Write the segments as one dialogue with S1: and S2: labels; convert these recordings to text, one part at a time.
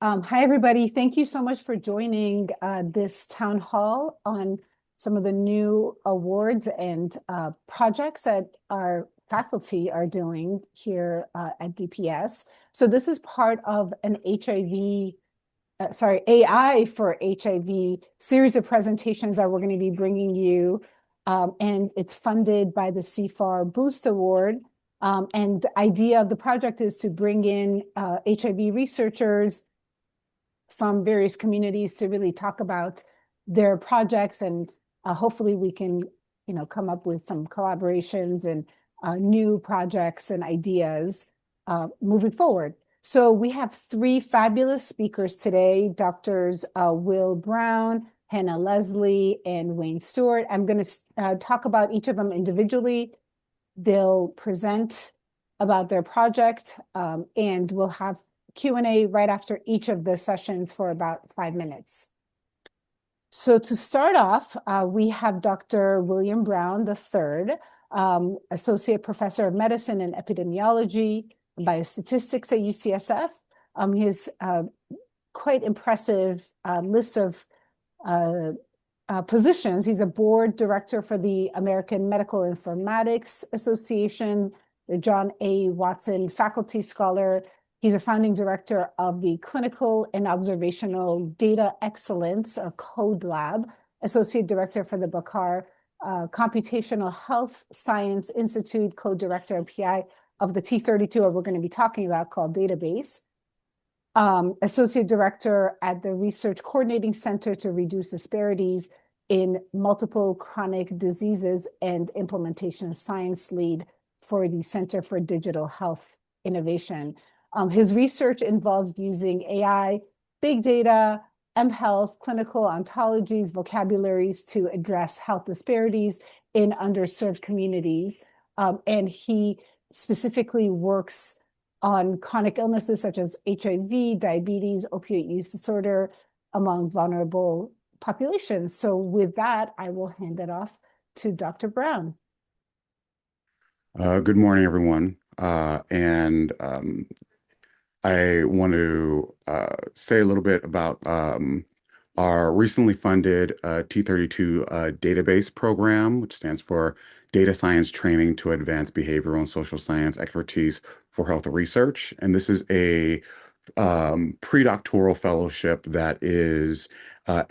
S1: Hi, everybody. Thank you so much for joining this town hall on some of the new awards and projects that our faculty are doing here at DPS. So this is part of an AI for HIV series of presentations that we're going to be bringing you. And it's funded by the CFAR Boost Award. And the idea of the project is to bring in HIV researchers from various communities to really talk about their projects, and hopefully we can, come up with some collaborations and new projects and ideas moving forward. So we have three fabulous speakers today, Doctors Will Brown, Hannah Leslie, and Wayne Stewart. I'm going to talk about each of them individually. They'll present about their project, and we'll have Q&A right after each of the sessions for about 5 minutes. So to start off, we have Dr. William Brown III, Associate Professor of Medicine and Epidemiology and Biostatistics at UCSF. He has quite impressive list of positions. He's a board director for the American Medical Informatics Association, the John A. Watson Faculty Scholar. He's a founding director of the Clinical and Observational Data Excellence, a Code Lab, associate director for the Bakar Computational Health Science Institute, co-director and PI of the T32, we're going to be talking about, called Database. Associate director at the Research Coordinating Center to Reduce Disparities in Multiple Chronic Diseases and Implementation Science Lead for the Center for Digital Health Innovation. His research involves using AI, big data, mHealth, clinical ontologies, vocabularies to address health disparities in underserved communities. And he specifically works on chronic illnesses such as HIV, diabetes, opioid use disorder among vulnerable populations. So with that, I will hand it off to Dr. Brown.
S2: Good morning, everyone. I want to say a little bit about our recently funded T32 database program, which stands for Data Science Training to Advance Behavioral and Social Science Expertise for Health Research. And this is a pre-doctoral fellowship that is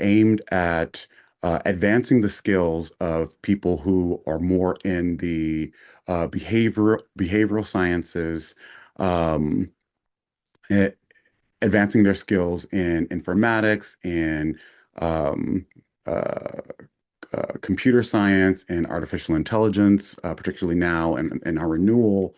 S2: aimed at advancing the skills of people who are more in the behavioral sciences, advancing their skills in informatics and computer science and artificial intelligence, particularly now in our renewal,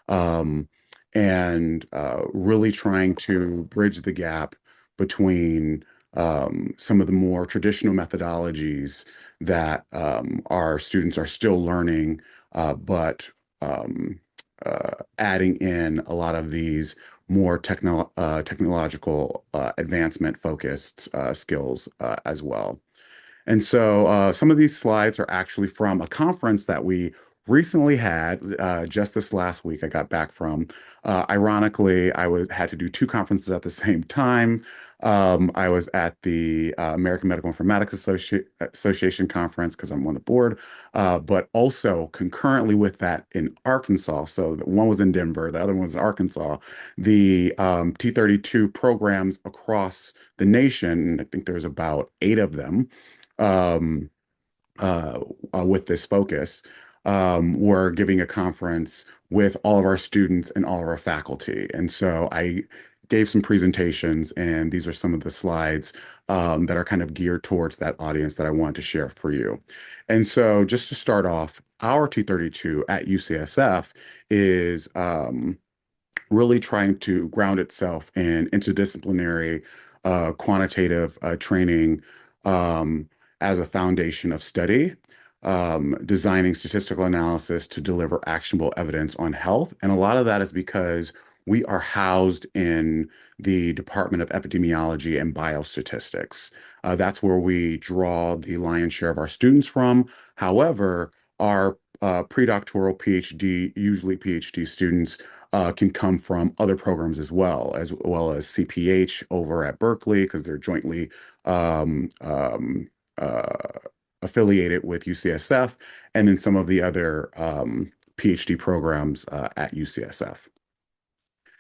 S2: and really trying to bridge the gap between some of the more traditional methodologies that our students are still learning, but adding in a lot of these more technological advancement-focused skills as well. And so some of these slides are actually from a conference that we recently had just this last week. I got back from. Ironically, I had to do two conferences at the same time. I was at the American Medical Informatics Association conference because I'm on the board, but also concurrently with that in Arkansas. So one was in Denver, the other one was in Arkansas. The T32 programs across the nation, I think there's about 8 of them with this focus, we're giving a conference with all of our students and all of our faculty. And so I gave some presentations, and these are some of the slides that are kind of geared towards that audience that I wanted to share for you. And so just to start off, our T32 at UCSF is really trying to ground itself in interdisciplinary quantitative training as a foundation of study, designing statistical analysis to deliver actionable evidence on health. And a lot of that is because we are housed in the Department of Epidemiology and Biostatistics. That's where we draw the lion's share of our students from. However, our pre-doctoral PhD, usually PhD students, can come from other programs as well as CPH over at Berkeley, because they're jointly um, um, uh, affiliated with UCSF, and then some of the other PhD programs at UCSF.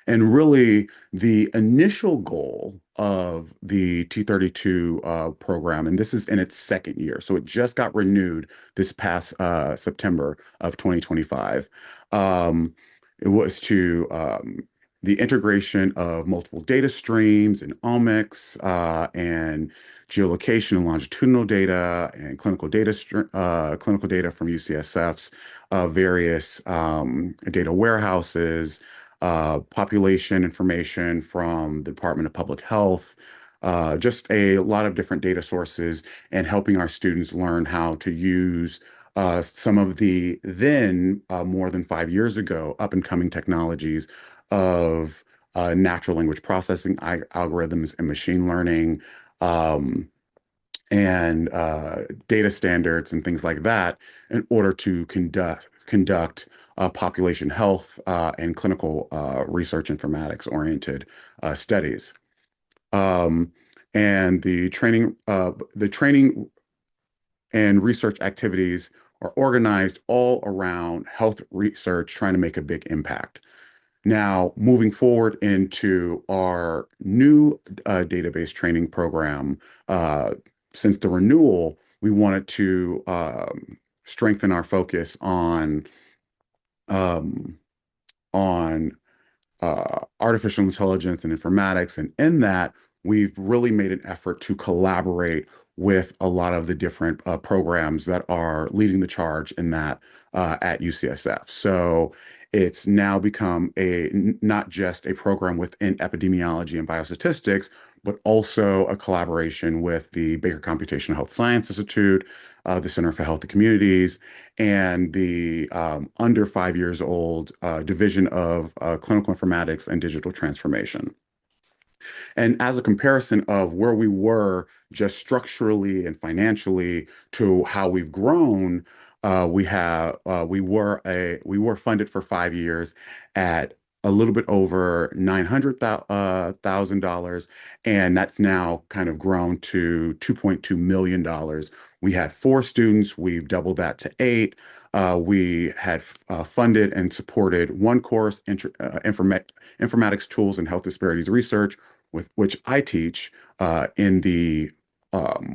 S2: And really, the initial goal of the T32 program, and this is in its second year, so it just got renewed this past September of 2025. Um, it was to the integration of multiple data streams and omics and geolocation and longitudinal data and clinical data from UCSF's various data warehouses, population information from the Department of Public Health, just a lot of different data sources, and helping our students learn how to use some of the then more than 5 years ago up and coming technologies of natural language processing algorithms and machine learning. Um, and data standards and things like that in order to conduct population health and clinical research informatics oriented studies. Um, and the training and research activities are organized all around health research, trying to make a big impact. Now, moving forward into our new database training program, since the renewal, we wanted to strengthen our focus um, on artificial intelligence and informatics. And in that, we've really made an effort to collaborate with a lot of the different programs that are leading the charge in that at UCSF. So it's now become not just a program within epidemiology and biostatistics, but also a collaboration with the Baker Computational Health Science Institute, the Center for Healthy Communities, and the under 5 years old Division of Clinical Informatics and Digital Transformation. And as a comparison of where we were just structurally and financially to how we've grown, we were funded for 5 years at a little bit over $900,000, and that's now kind of grown to $2.2 million. We had 4 students, we've doubled that to 8. We had funded and supported one course, Informatics Tools and Health Disparities Research, with which I teach in the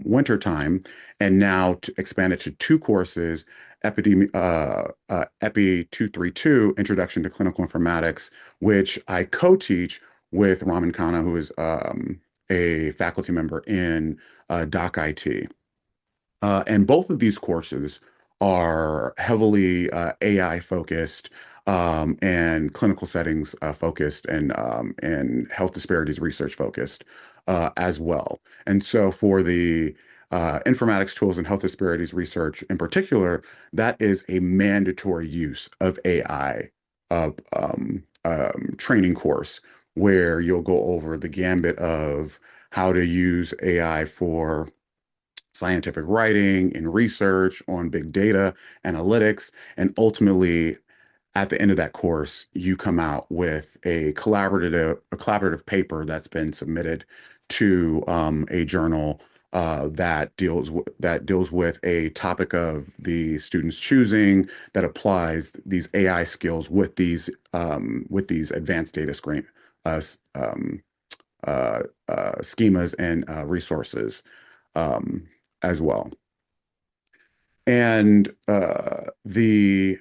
S2: winter time, and now to expand it to 2 courses, Epi 232, Introduction to Clinical Informatics, which I co-teach with Raman Khanna, who is a faculty member in Doc IT. And both of these courses are heavily AI focused and clinical settings focused and health disparities research focused as well. And so for the informatics tools and health disparities research in particular, that is a mandatory use of AI training course where you'll go over the gambit of how to use AI for scientific writing and research on big data analytics. And ultimately, at the end of that course, you come out with a collaborative paper that's been submitted to a journal that deals with a topic of the students choosing, that applies these AI skills with these advanced data screen schemas and resources um, as well. And the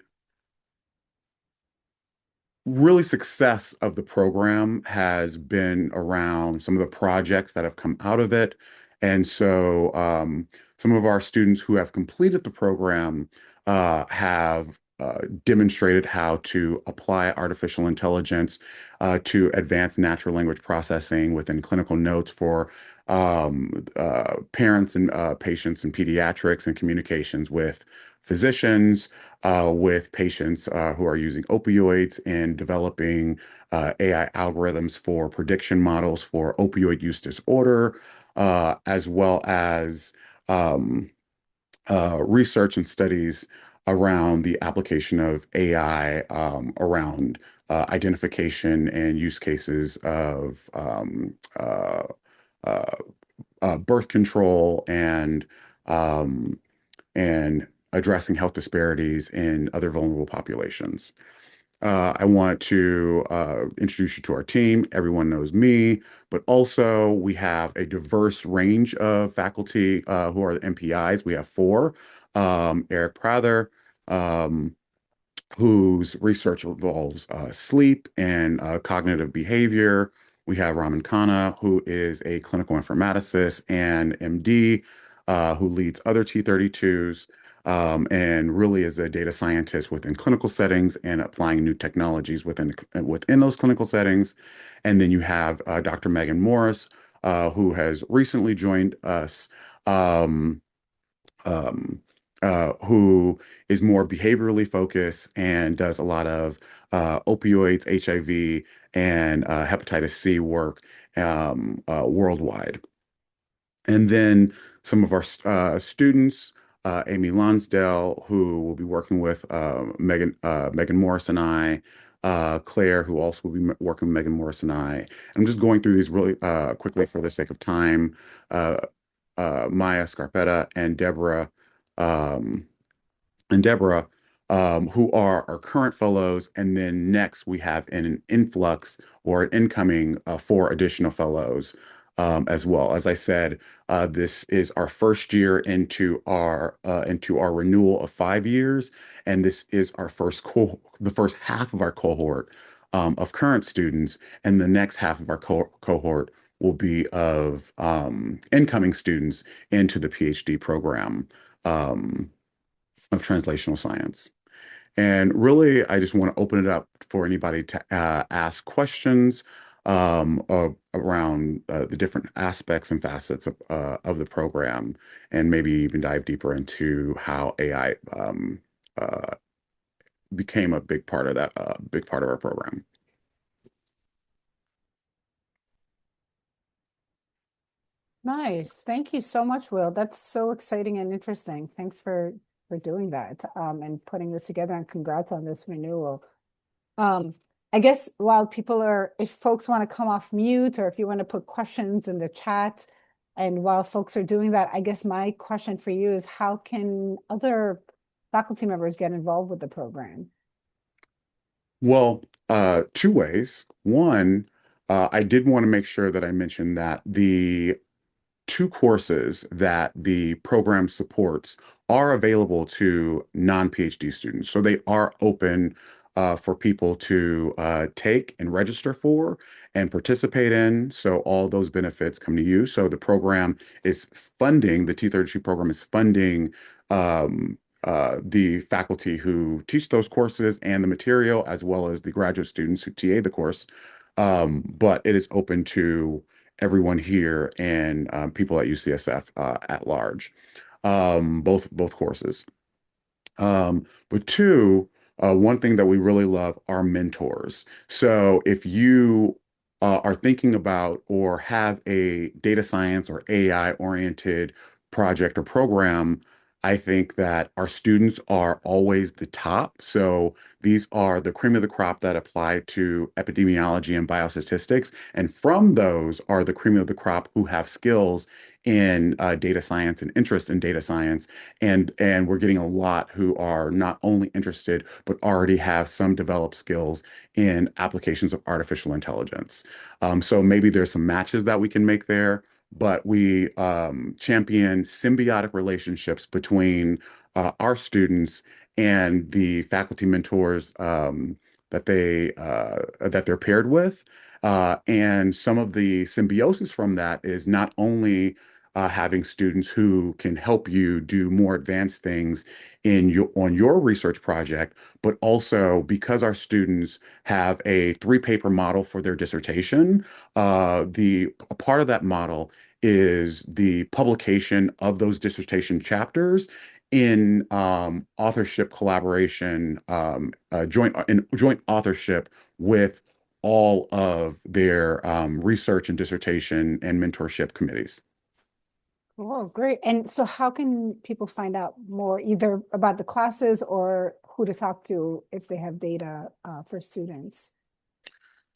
S2: really success of the program has been around some of the projects that have come out of it. And so some of our students who have completed the program have demonstrated how to apply artificial intelligence to advanced natural language processing within clinical notes for parents and patients in pediatrics, and communications with physicians, with patients who are using opioids, and developing AI algorithms for prediction models for opioid use disorder, as well as um, research and studies around the application of AI around identification and use cases of uh, birth control um, and addressing health disparities in other vulnerable populations. I want to introduce you to our team. Everyone knows me, but also we have a diverse range of faculty who are the MPIs. We have four. Eric Prather, um, whose research involves sleep and cognitive behavior. We have Raman Khanna, who is a clinical informaticist and MD, who leads other T32s, and really is a data scientist within clinical settings and applying new technologies within those clinical settings. And then you have Dr. Megan Morris, who has recently joined us. Um, um, who is more behaviorally focused and does a lot of opioids, HIV, and hepatitis C work worldwide. And then some of our students, Amy Lonsdale, who will be working with Megan Morris and I, Claire, who also will be working with Megan Morris and I. I'm just going through these really quickly for the sake of time. Uh, Maya Scarpetta um, and Deborah, who are our current fellows. And then next we have an influx or an incoming four additional fellows as well. As I said, this is our first year into our renewal of 5 years, and this is our the first half of our cohort of current students, and the next half of our cohort will be of incoming students into the PhD program. Um, of translational science. And really, I just want to open it up for anybody to ask questions around the different aspects and facets of the program, and maybe even dive deeper into how AI uh, became a big part of big part of our program.
S1: Nice. Thank you so much, Will. That's so exciting and interesting. Thanks for doing that and putting this together, and congrats on this renewal. Um, I guess while people are, if folks want to come off mute or if you want to put questions in the chat, and while folks are doing that, I guess my question for you is how can other faculty members get involved with the program?
S2: Well, two ways. One, I did want to make sure that I mentioned that the two courses that the program supports are available to non-PhD students. So they are open for people to take and register for and participate in. So all those benefits come to you. So the program is funding, the T32 program is funding the faculty who teach those courses and the material, as well as the graduate students who TA the course. But it is open to everyone here and people at UCSF at large, both courses. But two, one thing that we really love are mentors. So if you are thinking about or have a data science or AI oriented project or program, I think that our students are always the top. So these are the cream of the crop that apply to epidemiology and biostatistics. And from those are the cream of the crop who have skills in data science and interest in data science. And we're getting a lot who are not only interested, but already have some developed skills in applications of artificial intelligence. So maybe there's some matches that we can make there, but we champion symbiotic relationships between our students and the faculty mentors that they're paired with. And some of the symbiosis from that is not only having students who can help you do more advanced things on your research project, but also because our students have a three-paper model for their dissertation, a part of that model is the publication of those dissertation chapters in authorship collaboration, joint authorship with all of their research and dissertation and mentorship committees.
S1: Oh, great. And so how can people find out more either about the classes or who to talk to if they have data for students?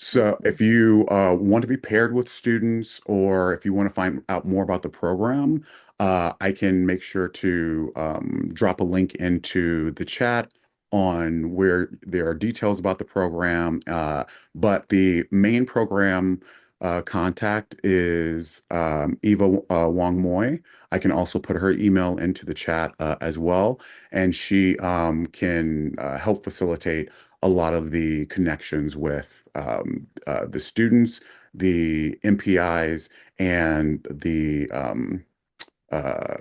S2: So if you want to be paired with students or if you want to find out more about the program, I can make sure to drop a link into the chat on where there are details about the program. But the main program contact is Eva Wong Moy. I can also put her email into the chat as well, and she can help facilitate a lot of the connections with the students, the MPIs, and the uh,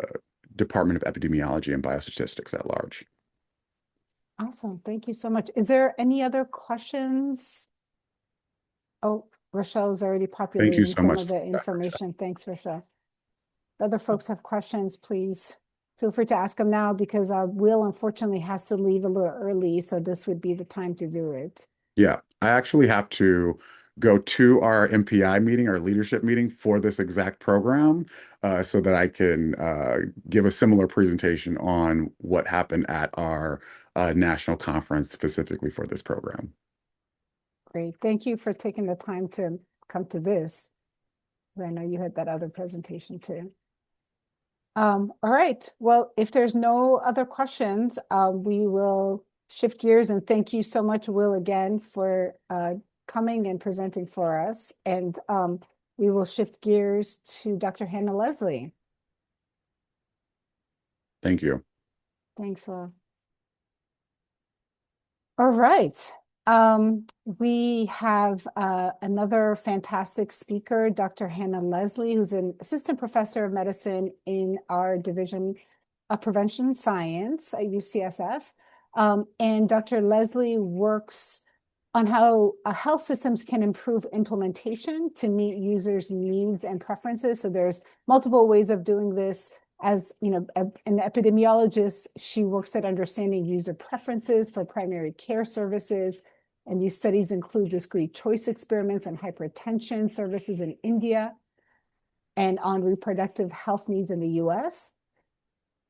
S2: Department of Epidemiology and Biostatistics at large.
S1: Awesome. Thank you so much. Is there any other questions? Oh, Rochelle's already
S2: Thank you
S1: populating
S2: so
S1: some
S2: much.
S1: of the information. Thanks, Rochelle. If other folks have questions, please feel free to ask them now because Will unfortunately has to leave a little early, so this would be the time to do it.
S2: Yeah, I actually have to go to our MPI meeting, our leadership meeting for this exact program, so that I can give a similar presentation on what happened at our national conference specifically for this program.
S1: Great. Thank you for taking the time to come to this. I know you had that other presentation too. All right. Well, if there's no other questions, we will shift gears, and thank you so much, Will, again for coming and presenting for us. And we will shift gears to Dr. Hannah Leslie.
S2: Thank you.
S1: Thanks, Will. All right. We have another fantastic speaker, Dr. Hannah Leslie, who's an assistant professor of medicine in our division of prevention science at UCSF. And Dr. Leslie works on how health systems can improve implementation to meet users' needs and preferences. So there's multiple ways of doing this. As you know, an epidemiologist, she works at understanding user preferences for primary care services. And these studies include discrete choice experiments and hypertension services in India and on reproductive health needs in the US.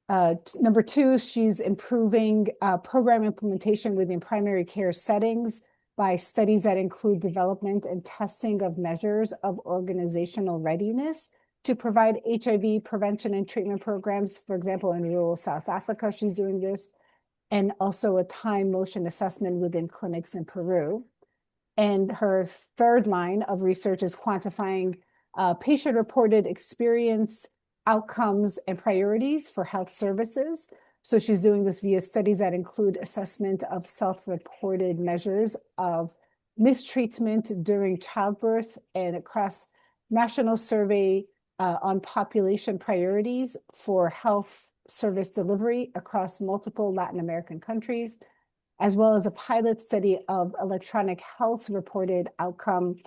S1: Number two, she's improving program implementation within primary care settings by studies that include development and testing of measures of organizational readiness to provide HIV prevention and treatment programs. For example, in rural South Africa, she's doing this, and also a time motion assessment within clinics in Peru. And her third line of research is quantifying patient-reported experience, outcomes, and priorities for health services. So she's doing this via studies that include assessment of self-reported measures of mistreatment during childbirth and across national survey on population priorities for health service delivery across multiple Latin American countries, as well as a pilot study of electronic health reported outcome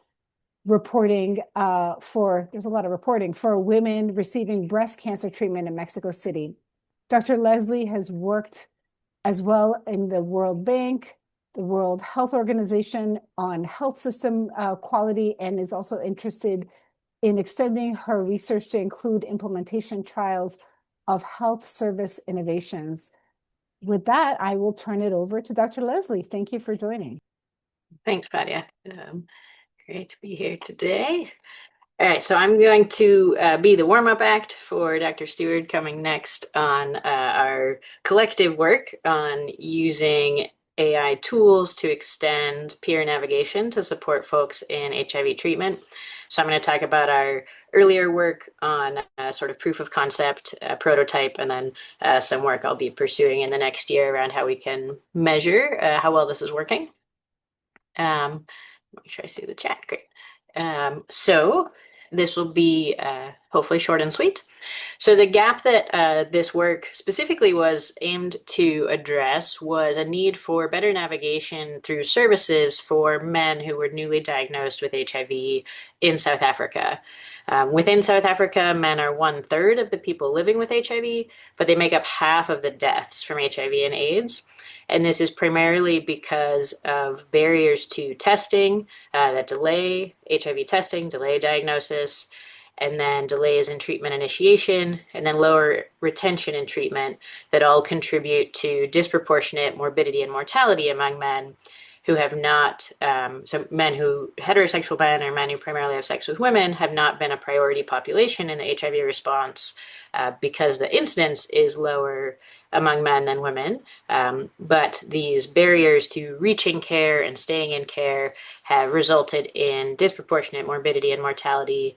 S1: reporting there's a lot of reporting for women receiving breast cancer treatment in Mexico City. Dr. Leslie has worked as well in the World Bank, the World Health Organization on health system quality, and is also interested in extending her research to include implementation trials of health service innovations. With that, I will turn it over to Dr. Leslie. Thank you for joining.
S3: Thanks, Fadia. Great to be here today. All right, so I'm going to be the warm-up act for Dr. Steward coming next on our collective work on using AI tools to extend peer navigation to support folks in HIV treatment. So I'm going to talk about our earlier work on sort of proof of concept, prototype, and then some work I'll be pursuing in the next year around how we can measure how well this is working. Make sure I see the chat. Great. So this will be hopefully short and sweet. So the gap that this work specifically was aimed to address was a need for better navigation through services for men who were newly diagnosed with HIV in South Africa. Within South Africa, men are 1/3 of the people living with HIV, but they make up half of the deaths from HIV and AIDS. And this is primarily because of barriers to testing that delay HIV testing, delay diagnosis, and then delays in treatment initiation, and then lower retention in treatment that all contribute to disproportionate morbidity and mortality among men who have not, so heterosexual men or men who primarily have sex with women have not been a priority population in the HIV response because the incidence is lower among men than women. But these barriers to reaching care and staying in care have resulted in disproportionate morbidity and mortality,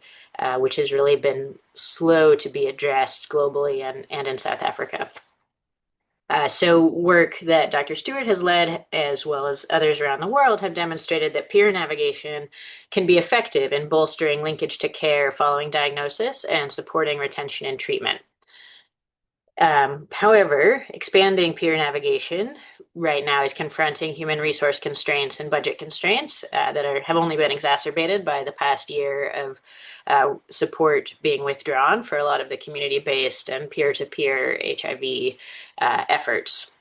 S3: which has really been slow to be addressed globally and in South Africa. So work that Dr. Steward has led, as well as others around the world, have demonstrated that peer navigation can be effective in bolstering linkage to care following diagnosis and supporting retention and treatment. However, expanding peer navigation right now is confronting human resource constraints and budget constraints that have only been exacerbated by the past year of support being withdrawn for a lot of the community-based and peer-to-peer HIV efforts.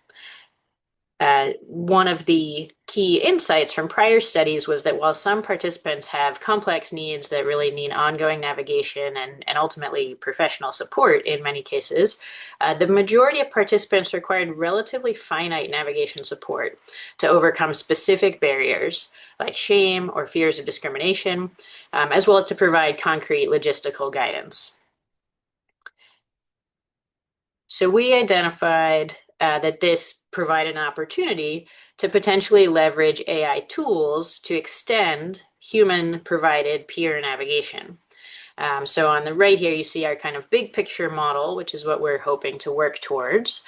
S3: One of the key insights from prior studies was that while some participants have complex needs that really need ongoing navigation and ultimately professional support in many cases, the majority of participants required relatively finite navigation support to overcome specific barriers like shame or fears of discrimination, as well as to provide concrete logistical guidance. So we identified that this provided an opportunity to potentially leverage AI tools to extend human-provided peer navigation. So on the right here, you see our kind of big picture model, which is what we're hoping to work towards,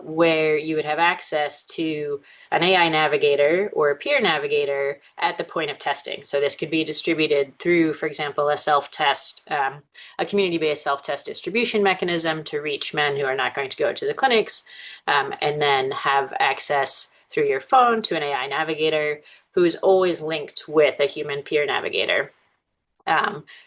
S3: where you would have access to an AI navigator or a peer navigator at the point of testing. So this could be distributed through, for example, a self-test, a community-based self-test distribution mechanism to reach men who are not going to go to the clinics, and then have access through your phone to an AI navigator who is always linked with a human peer navigator.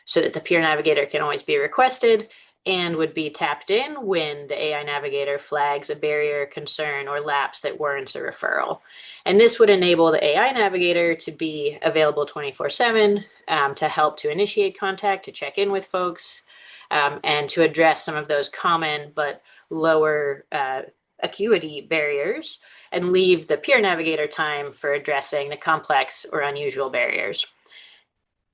S3: So that the peer navigator can always be requested and would be tapped in when the AI navigator flags a barrier, concern, or lapse that warrants a referral. And this would enable the AI navigator to be available 24/7 to help to initiate contact, to check in with folks, and to address some of those common but lower acuity barriers, and leave the peer navigator time for addressing the complex or unusual barriers.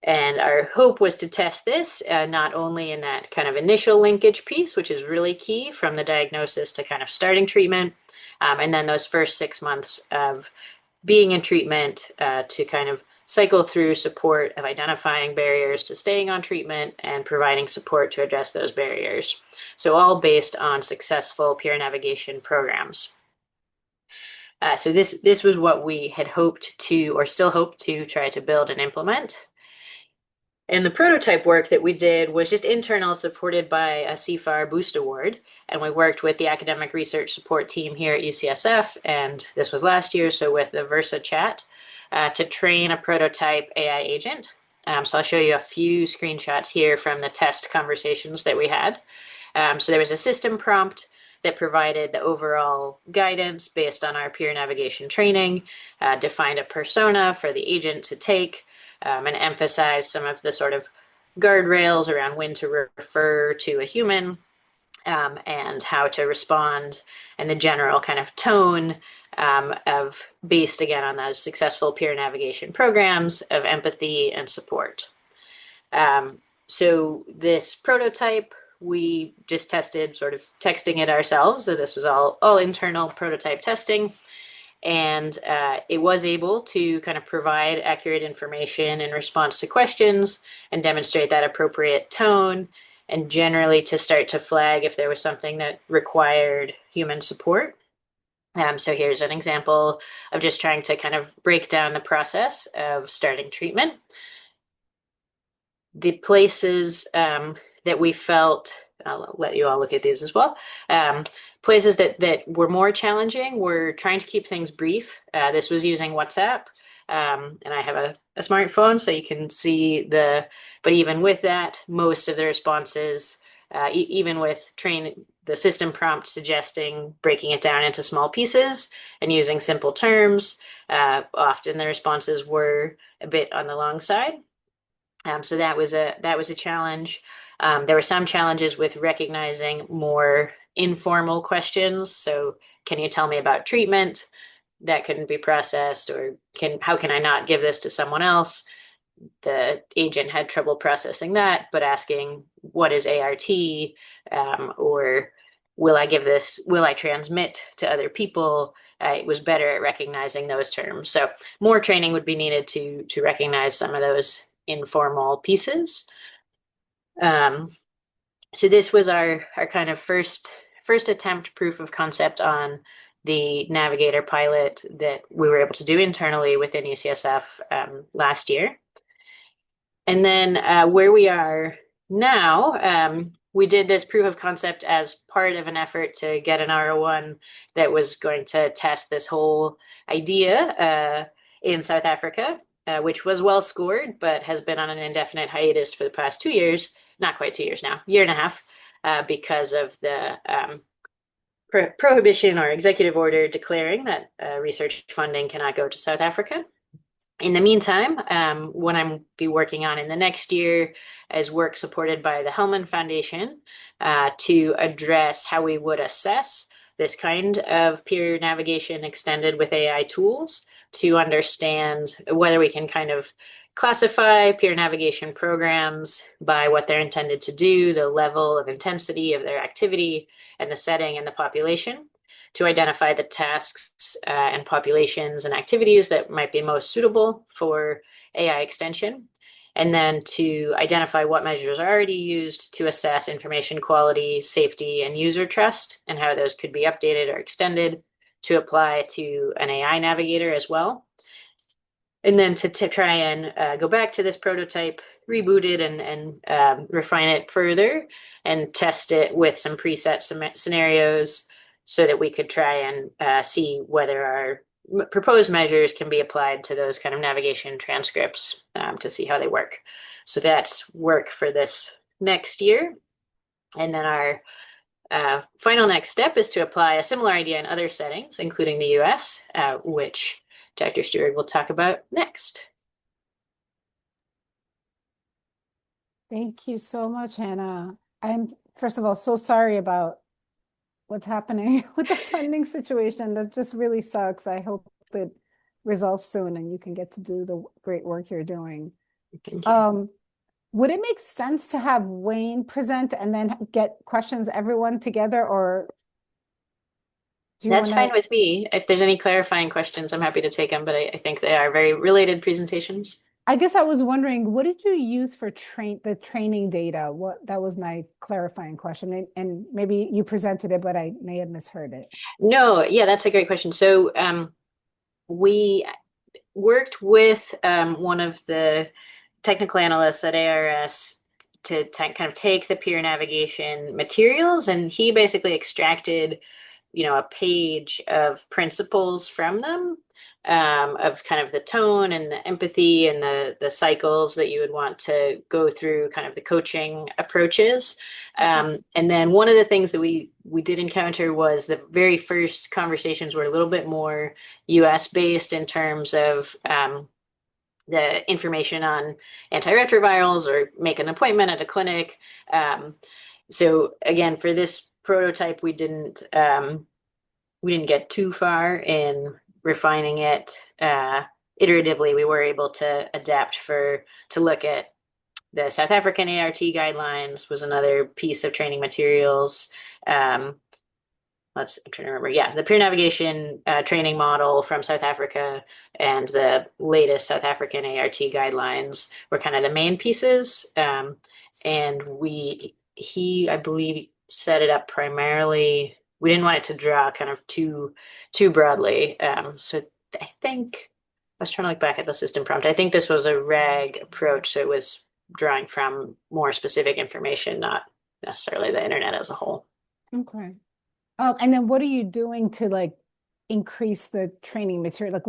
S3: And our hope was to test this not only in that kind of initial linkage piece, which is really key from the diagnosis to kind of starting treatment, and then those first 6 months of being in treatment to kind of cycle through support of identifying barriers to staying on treatment and providing support to address those barriers. So all based on successful peer navigation programs. So this was what we had hoped to, or still hope to, try to build and implement. And the prototype work that we did was just internal, supported by a CFAR Boost Award. And we worked with the academic research support team here at UCSF, and this was last year, so with the Versa chat, to train a prototype AI agent. So I'll show you a few screenshots here from the test conversations that we had. So there was a system prompt that provided the overall guidance based on our peer navigation training, defined a persona for the agent to take, and emphasize some of the sort of guardrails around when to refer to a human, and how to respond, and the general kind of tone of based again on those successful peer navigation programs of empathy and support. So this prototype, we just tested sort of texting it ourselves. So this was all internal prototype testing. And it was able to kind of provide accurate information in response to questions and demonstrate that appropriate tone, and generally to start to flag if there was something that required human support. So here's an example of just trying to kind of break down the process of starting treatment. The places that we felt, I'll let you all look at these as well. Places that were more challenging were trying to keep things brief. This was using WhatsApp, and I have a smartphone, so you can see but even with that, most of the responses, even with the system prompt suggesting breaking it down into small pieces and using simple terms, often the responses were a bit on the long side. So that was a challenge. There were some challenges with recognizing more informal questions. So, can you tell me about treatment? that couldn't be processed, or how can I not give this to someone else? The agent had trouble processing that, but asking what is ART, or will I transmit to other people? It was better at recognizing those terms. So more training would be needed to recognize some of those informal pieces. So this was our kind of first attempt proof of concept on the Navigator pilot that we were able to do internally within UCSF last year. And then where we are now, we did this proof of concept as part of an effort to get an R01 that was going to test this whole idea in South Africa, which was well scored, but has been on an indefinite hiatus for the past 2 years, not quite 2 years now, year and a half, because of the prohibition or executive order declaring that research funding cannot go to South Africa. In the meantime, what I'm be working on in the next year is work supported by the Hellman Foundation to address how we would assess this kind of peer navigation extended with AI tools to understand whether we can kind of classify peer navigation programs by what they're intended to do, the level of intensity of their activity, and the setting and the population, to identify the tasks and populations and activities that might be most suitable for AI extension, and then to identify what measures are already used to assess information quality, safety, and user trust, and how those could be updated or extended to apply to an AI navigator as well. And then to try and go back to this prototype, reboot it, and refine it further and test it with some preset scenarios so that we could try and see whether our proposed measures can be applied to those kind of navigation transcripts to see how they work. So that's work for this next year. And then our final next step is to apply a similar idea in other settings, including the US, which Dr. Steward will talk about next.
S1: Thank you so much, Hannah. I'm, first of all, so sorry about what's happening with the funding situation. That just really sucks. I hope it resolves soon and you can get to do the great work you're doing.
S3: Thank you.
S1: Would it make sense to have Wayne present and then get questions everyone together, or
S3: That's fine with me. If there's any clarifying questions, I'm happy to take them, but I think they are very related presentations.
S1: I guess I was wondering, what did you use for the training data? That was my clarifying question, and maybe you presented it, but I may have misheard it.
S3: No, yeah, that's a great question. So we worked with one of the technical analysts at ARS to kind of take the peer navigation materials, and he basically extracted, a page of principles from them, of kind of the tone and the empathy and the cycles that you would want to go through, kind of the coaching approaches. And then one of the things that we did encounter was the very first conversations were a little bit more US based in terms of the information on antiretrovirals or make an appointment at a clinic. So again, for this prototype, we didn't get too far in refining it iteratively. We were able to adapt to look at the South African ART guidelines was another piece of training materials. I'm trying to remember. Yeah, the peer navigation training model from South Africa and the latest South African ART guidelines were kind of the main pieces. And he, I believe, set it up primarily. We didn't want it to draw kind of too broadly. So I think I was trying to look back at the system prompt. I think this was a RAG approach, so it was drawing from more specific information, not necessarily the internet as a whole.
S1: Okay. And then what are you doing to increase the training material?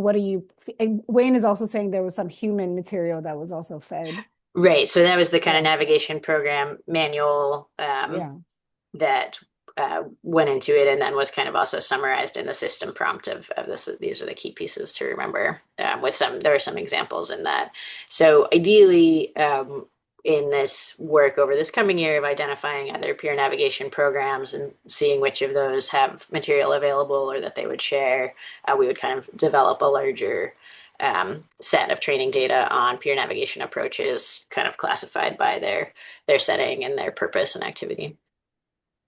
S1: Wayne is also saying there was some human material that was also fed.
S3: Right. So that was the kind of navigation program manual that went into it and then was kind of also summarized in the system prompt of this. These are the key pieces to remember. There are some examples in that. So ideally, in this work over this coming year of identifying either peer navigation programs and seeing which of those have material available or that they would share, we would kind of develop a larger set of training data on peer navigation approaches, kind of classified by their setting and their purpose and activity.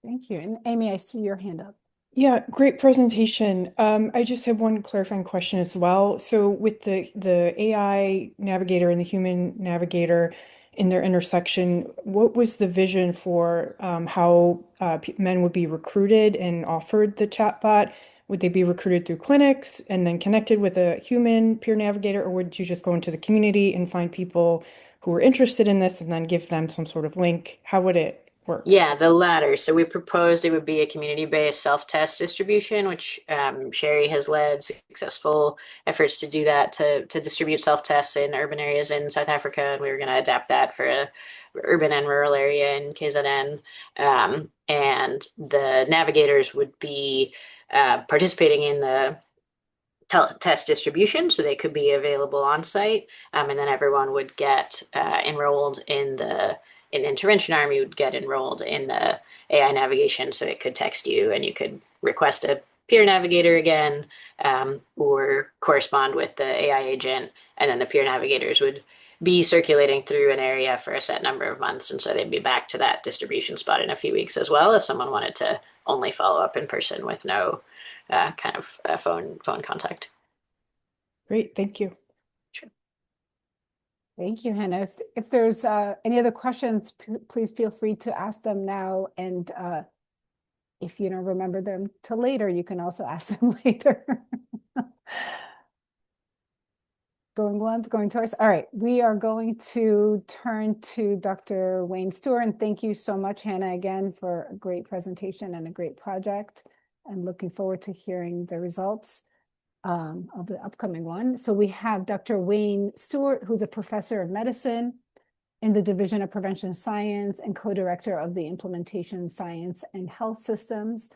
S1: Thank you. And Amy, I see your hand up.
S4: Yeah, great presentation. I just have one clarifying question as well. So with the AI navigator and the human navigator in their intersection, what was the vision for how men would be recruited and offered the chatbot? Would they be recruited through clinics and then connected with a human peer navigator, or would you just go into the community and find people who were interested in this and then give them some sort of link? How would it work?
S3: Yeah, the latter. So we proposed it would be a community-based self-test distribution, which Sherry has led successful efforts to do that, to distribute self-tests in urban areas in South Africa. And we were going to adapt that for a urban and rural area in KZN. And the navigators would be participating in the test distribution, so they could be available on site. And then everyone would get enrolled in the intervention arm. You would get enrolled in the AI navigation, so it could text you and you could request a peer navigator again, or correspond with the AI agent, and then the peer navigators would be circulating through an area for a set number of months, and so they'd be back to that distribution spot in a few weeks as well if someone wanted to only follow up in person with no kind of phone contact.
S4: Great, thank you.
S3: Sure.
S1: Thank you, Hannah. If there's any other questions, please feel free to ask them now. And if you don't remember them till later, you can also ask them later. Going once, going twice. All right, we are going to turn to Dr. Wayne Steward. And thank you so much, Hannah, again, for a great presentation and a great project. I'm looking forward to hearing the results of the upcoming one. So we have Dr. Wayne Steward, who's a professor of medicine in the Division of Prevention Science and co-director of the Implementation Science and Health Systems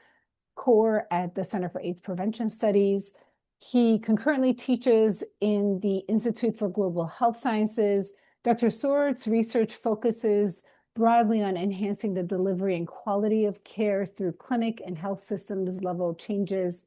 S1: core at the Center for AIDS Prevention Studies. He concurrently teaches in the Institute for Global Health Sciences. Dr. Steward's research focuses broadly on enhancing the delivery and quality of care through clinic and health systems level changes.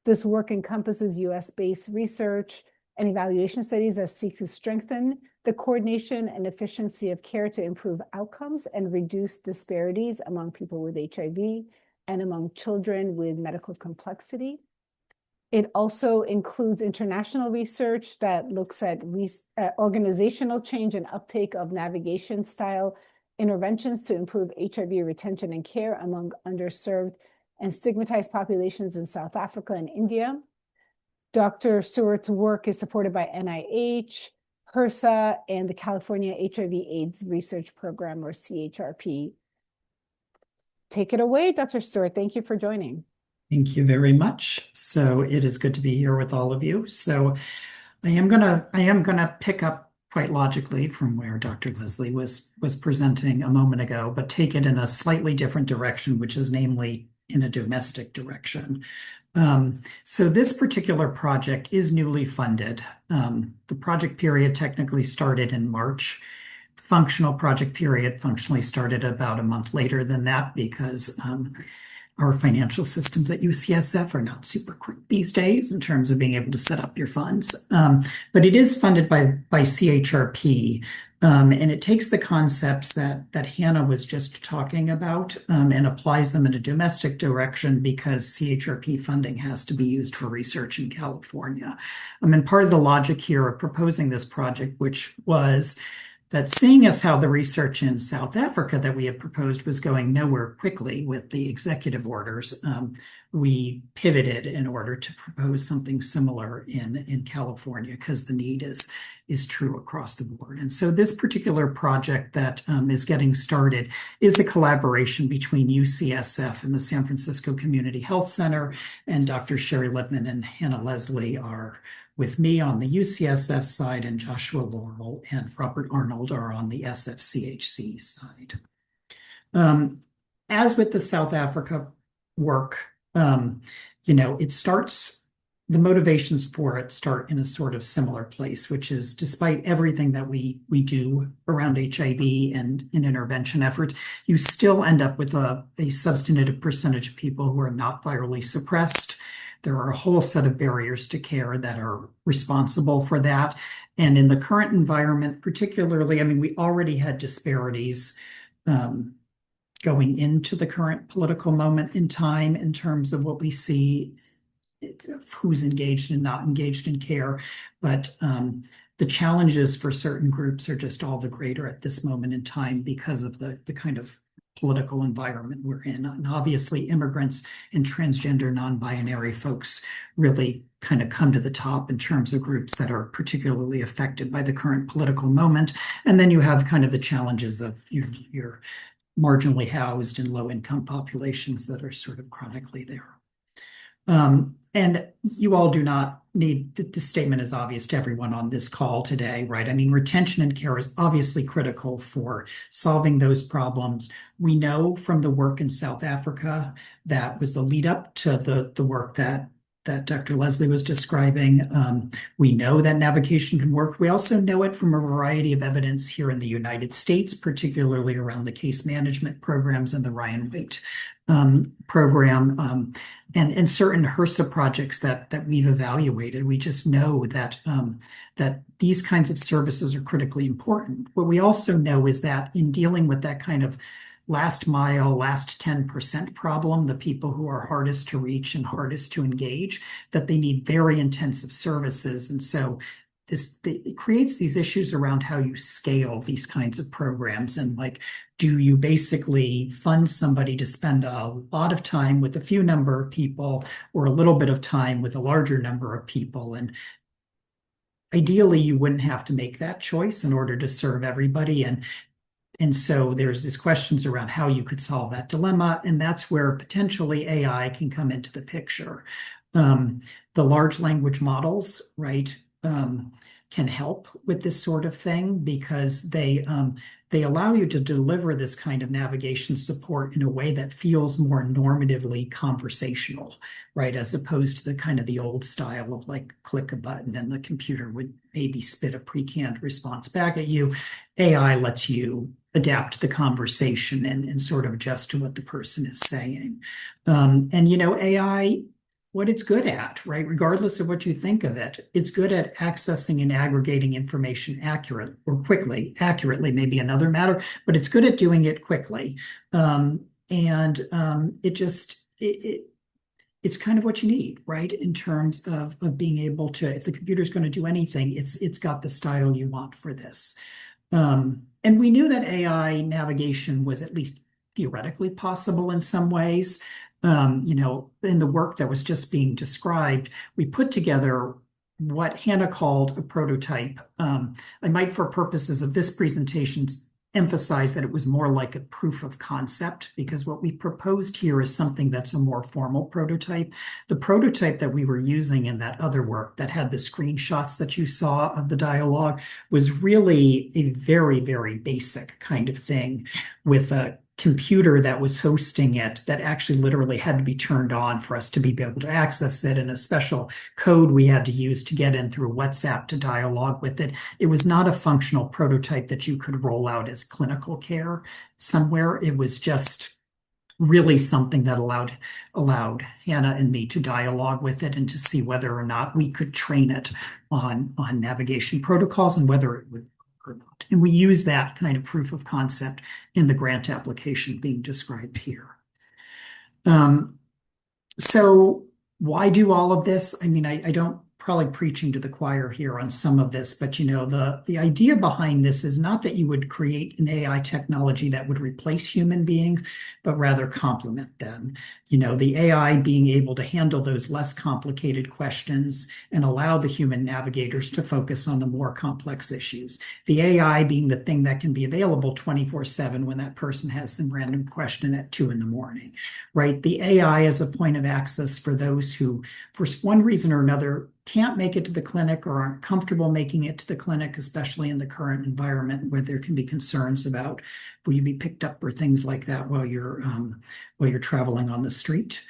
S1: This work encompasses US-based research and evaluation studies that seek to strengthen the coordination and efficiency of care to improve outcomes and reduce disparities among people with HIV and among children with medical complexity. It also includes international research that looks at organizational change and uptake of navigation style interventions to improve HIV retention and care among underserved and stigmatized populations in South Africa and India. Dr. Steward's work is supported by NIH, HRSA, and the California HIV/AIDS Research Program, or CHRP. Take it away, Dr. Steward. Thank you for joining.
S5: Thank you very much. So it is good to be here with all of you. So I am gonna pick up quite logically from where Dr. Leslie was presenting a moment ago, but take it in a slightly different direction, which is namely in a domestic direction. So this particular project is newly funded. The project period technically started in March. Functional project period functionally started about a month later than that because our financial systems at UCSF are not super quick these days in terms of being able to set up your funds. But it is funded by CHRP, and it takes the concepts that Hannah was just talking about and applies them in a domestic direction because CHRP funding has to be used for research in California. And part of the logic here of proposing this project, which was that seeing as how the research in South Africa that we had proposed was going nowhere quickly with the executive orders, we pivoted in order to propose something similar in California because the need is true across the board. And so this particular project that is getting started is a collaboration between UCSF and the San Francisco Community Health Center, and Dr. Sherry Lipman and Hannah Leslie are with me on the UCSF side, and Joshua Laurel and Robert Arnold are on the SFCHC side. As with the South Africa work, it starts the motivations for it start in a sort of similar place, which is despite everything that we do around HIV and in intervention efforts, you still end up with a substantive percentage of people who are not virally suppressed. There are a whole set of barriers to care that are responsible for that. And in the current environment, particularly, I mean, we already had disparities going into the current political moment in time in terms of what we see, who's engaged and not engaged in care. But the challenges for certain groups are just all the greater at this moment in time because of the kind of political environment we're in. And obviously, immigrants and transgender non-binary folks really kind of come to the top in terms of groups that are particularly affected by the current political moment. And then you have kind of the challenges of your marginally housed and low-income populations that are sort of chronically there. And you all do not need, the statement is obvious to everyone on this call today, right? I mean, retention and care is obviously critical for solving those problems. We know from the work in South Africa that was the lead up to the work that Dr. Leslie was describing. We know that navigation can work. We also know it from a variety of evidence here in the United States, particularly around the case management programs and the Ryan White program, and certain HRSA projects that we've evaluated. We just know that that these kinds of services are critically important. What we also know is that in dealing with that kind of last mile, last 10% problem, the people who are hardest to reach and hardest to engage, that they need very intensive services. And so it creates these issues around how you scale these kinds of programs. And like, do you basically fund somebody to spend a lot of time with a few number of people or a little bit of time with a larger number of people? And ideally, you wouldn't have to make that choice in order to serve everybody. And so there's these questions around how you could solve that dilemma. And that's where potentially AI can come into the picture. The large language models, right, can help with this sort of thing because they allow you to deliver this kind of navigation support in a way that feels more normatively conversational, right? As opposed to the kind of the old style of like click a button and the computer would maybe spit a pre-canned response back at you. AI lets you adapt the conversation and sort of adjust to what the person is saying. And, you know, AI, what it's good at, right? Regardless of what you think of it, it's good at accessing and aggregating information accurately, maybe another matter, but it's good at doing it quickly. It's kind of what you need, right? In terms of being able to, if the computer's going to do anything, it's got the style you want for this. And we knew that AI navigation was at least theoretically possible in some ways. You know, in the work that was just being described, we put together what Hannah called a prototype. I might, for purposes of this presentation, emphasize that it was more like a proof of concept, because what we proposed here is something that's a more formal prototype. The prototype that we were using in that other work that had the screenshots that you saw of the dialogue was really a very, very basic kind of thing with a computer that was hosting it that actually literally had to be turned on for us to be able to access it, and a special code we had to use to get in through WhatsApp to dialogue with it. It was not a functional prototype that you could roll out as clinical care somewhere. It was just really something that allowed Hannah and me to dialogue with it and to see whether or not we could train it on navigation protocols and whether it would or not. And we use that kind of proof of concept in the grant application being described here. So why do all of this? I mean, I don't probably preaching to the choir here on some of this, but you know, the idea behind this is not that you would create an AI technology that would replace human beings, but rather complement them. You know, the AI being able to handle those less complicated questions and allow the human navigators to focus on the more complex issues. The AI being the thing that can be available 24/7 when that person has some random question at 2 a.m, right? The AI as a point of access for those who, for one reason or another, can't make it to the clinic or aren't comfortable making it to the clinic, especially in the current environment where there can be concerns about will you be picked up or things like that while you're traveling on the street.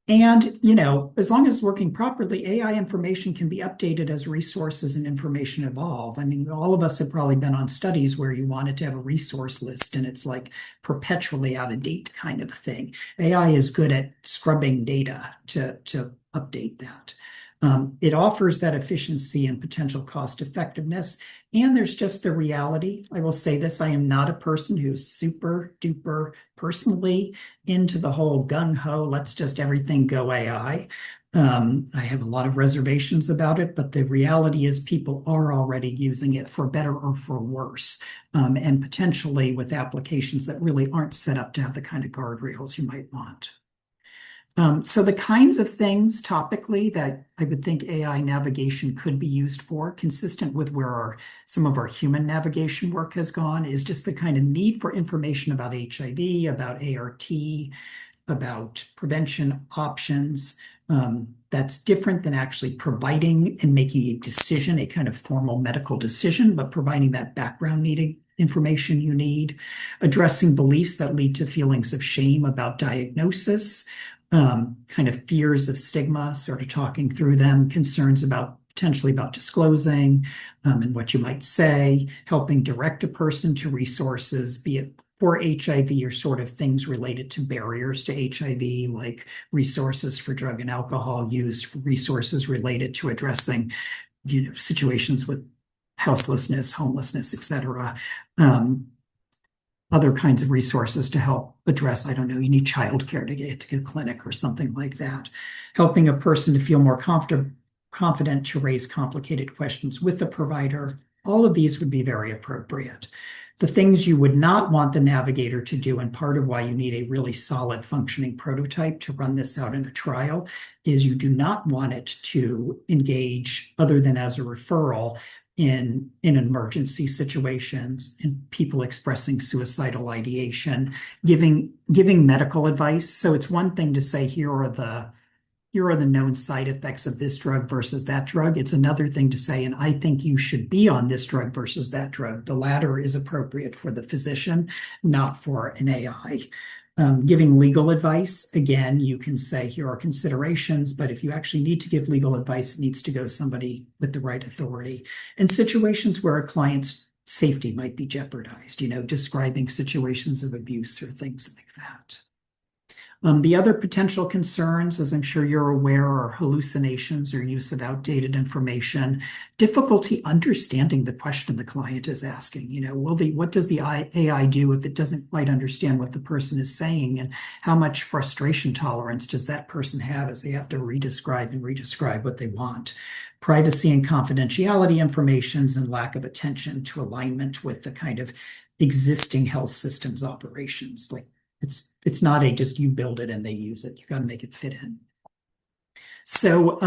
S5: And, you know, as long as it's working properly, AI information can be updated as resources and information evolve. I mean, all of us have probably been on studies where you wanted to have a resource list and it's like perpetually out of date kind of thing. AI is good at scrubbing data to update that. It offers that efficiency and potential cost effectiveness. And there's just the reality. I will say this, I am not a person who's super duper personally into the whole gung-ho, let's just everything go AI. I have a lot of reservations about it, but the reality is people are already using it for better or for worse, and potentially with applications that really aren't set up to have the kind of guardrails you might want. So the kinds of things topically that I would think AI navigation could be used for, consistent with where some of our human navigation work has gone, is just the kind of need for information about HIV, about ART, about prevention options. That's different than actually providing and making a decision, a kind of formal medical decision, but providing that background needing information you need, addressing beliefs that lead to feelings of shame about diagnosis, kind of fears of stigma, sort of talking through them, concerns about potentially about disclosing and what you might say, helping direct a person to resources, be it for HIV or sort of things related to barriers to HIV, like resources for drug and alcohol use, resources related to addressing, you know, situations with houselessness, homelessness, etc. Other kinds of resources to help address, I don't know, you need childcare to get to a clinic or something like that. Helping a person to feel more confident to raise complicated questions with the provider. All of these would be very appropriate. The things you would not want the navigator to do, and part of why you need a really solid functioning prototype to run this out in a trial, is you do not want it to engage, other than as a referral, in emergency situations, in people expressing suicidal ideation, giving medical advice. So it's one thing to say, here are the known side effects of this drug versus that drug. It's another thing to say, and I think you should be on this drug versus that drug. The latter is appropriate for the physician, not for an AI. Giving legal advice, again, you can say here are considerations, but if you actually need to give legal advice, it needs to go to somebody with the right authority. In situations where a client's safety might be jeopardized, you know, describing situations of abuse or things like that. The other potential concerns, as I'm sure you're aware, are hallucinations or use of outdated information, difficulty understanding the question the client is asking. You know, what does the AI do if it doesn't quite understand what the person is saying, and how much frustration tolerance does that person have as they have to redescribe what they want? Privacy and confidentiality informations, and lack of attention to alignment with the kind of existing health systems operations. Like, it's not a just you build it and they use it. You got to make it fit in. So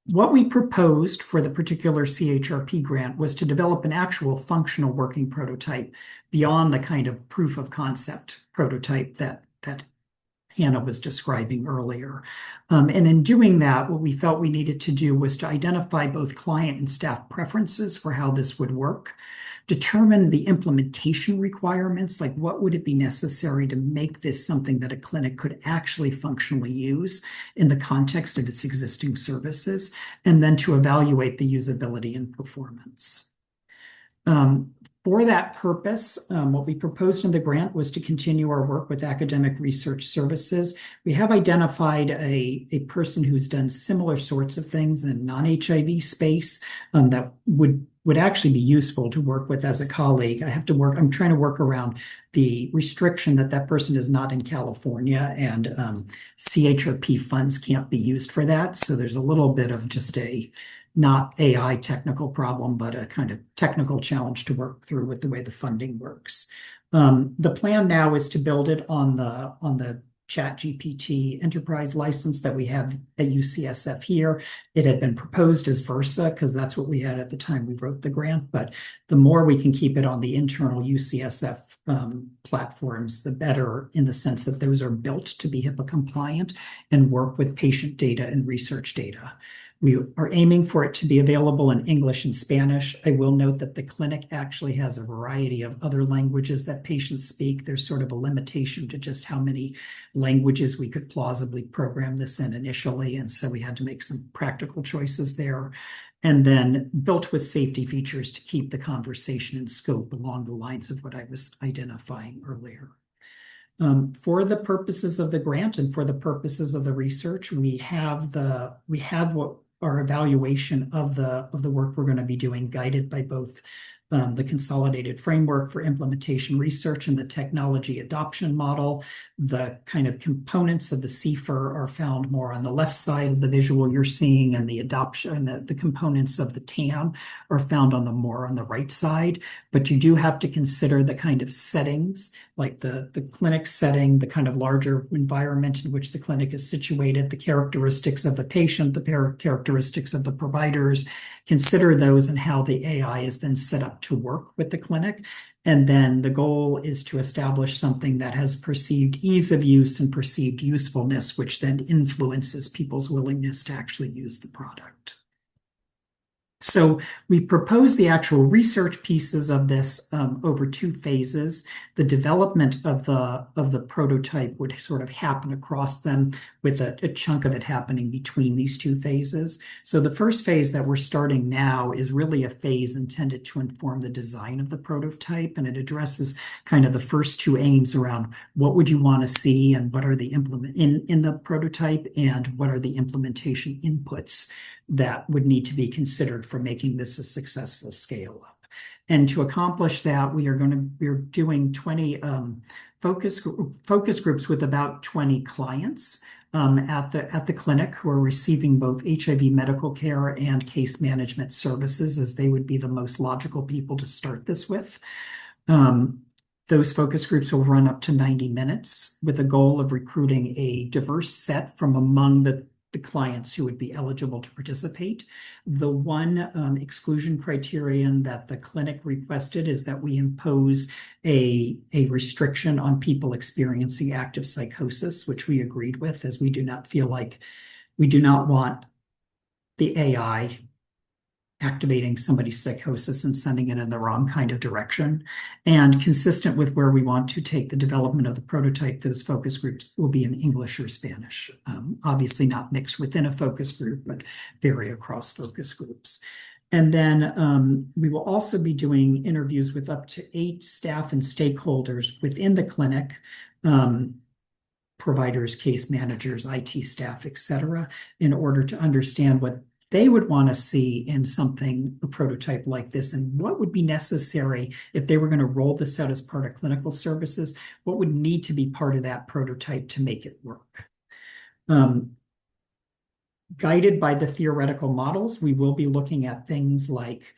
S5: what we proposed for the particular CHRP grant was to develop an actual functional working prototype beyond the kind of proof of concept prototype that Hannah was describing earlier. And in doing that, what we felt we needed to do was to identify both client and staff preferences for how this would work, determine the implementation requirements, like what would it be necessary to make this something that a clinic could actually functionally use in the context of its existing services, and then to evaluate the usability and performance. For that purpose, what we proposed in the grant was to continue our work with academic research services. We have identified a person who's done similar sorts of things in non-HIV space that would actually be useful to work with as a colleague. I'm trying to work around the restriction that person is not in California, and CHRP funds can't be used for that. So there's a little bit of just a not AI technical problem, but a kind of technical challenge to work through with the way the funding works. The plan now is to build it on the ChatGPT enterprise license that we have at UCSF here. It had been proposed as Versa because that's what we had at the time we wrote the grant, but the more we can keep it on the internal UCSF platforms, the better, in the sense that those are built to be HIPAA compliant and work with patient data and research data. We are aiming for it to be available in English and Spanish. I will note that the clinic actually has a variety of other languages that patients speak. There's sort of a limitation to just how many languages we could plausibly program this in initially, and so we had to make some practical choices there. And then built with safety features to keep the conversation in scope along the lines of what I was identifying earlier. For the purposes of the grant and for the purposes of the research, we have what our evaluation of the work we're going to be doing, guided by both the Consolidated Framework for Implementation Research and the Technology Adoption Model. The kind of components of the CFR are found more on the left side of the visual you're seeing, and the adoption, the components of the TAM are found more on the right side. But you do have to consider the kind of settings, like the clinic setting, the kind of larger environment in which the clinic is situated, the characteristics of the patient, the characteristics of the providers. Consider those and how the AI is then set up to work with the clinic. And then the goal is to establish something that has perceived ease of use and perceived usefulness, which then influences people's willingness to actually use the product. So we propose the actual research pieces of this over 2 phases. The development of the prototype would sort of happen across them, with a chunk of it happening between these 2 phases. So the first phase that we're starting now is really a phase intended to inform the design of the prototype, and it addresses kind of the first 2 aims around what would you want to see and what are the in the prototype, and what are the implementation inputs that would need to be considered for making this a successful scale up. And to accomplish that, we're doing 20 focus groups with about 20 clients at the clinic who are receiving both HIV medical care and case management services, as they would be the most logical people to start this with. Those focus groups will run up to 90 minutes with the goal of recruiting a diverse set from among the clients who would be eligible to participate. The one exclusion criterion that the clinic requested is that we impose a restriction on people experiencing active psychosis, which we agreed with, as we do not want the AI activating somebody's psychosis and sending it in the wrong kind of direction. And consistent with where we want to take the development of the prototype, those focus groups will be in English or Spanish. Obviously not mixed within a focus group, but vary across focus groups. And then we will also be doing interviews with up to 8 staff and stakeholders within the clinic, providers, case managers, IT staff, etc., in order to understand what they would want to see in a prototype like this, and what would be necessary if they were going to roll this out as part of clinical services. What would need to be part of that prototype to make it work? Guided by the theoretical models, we will be looking at things like,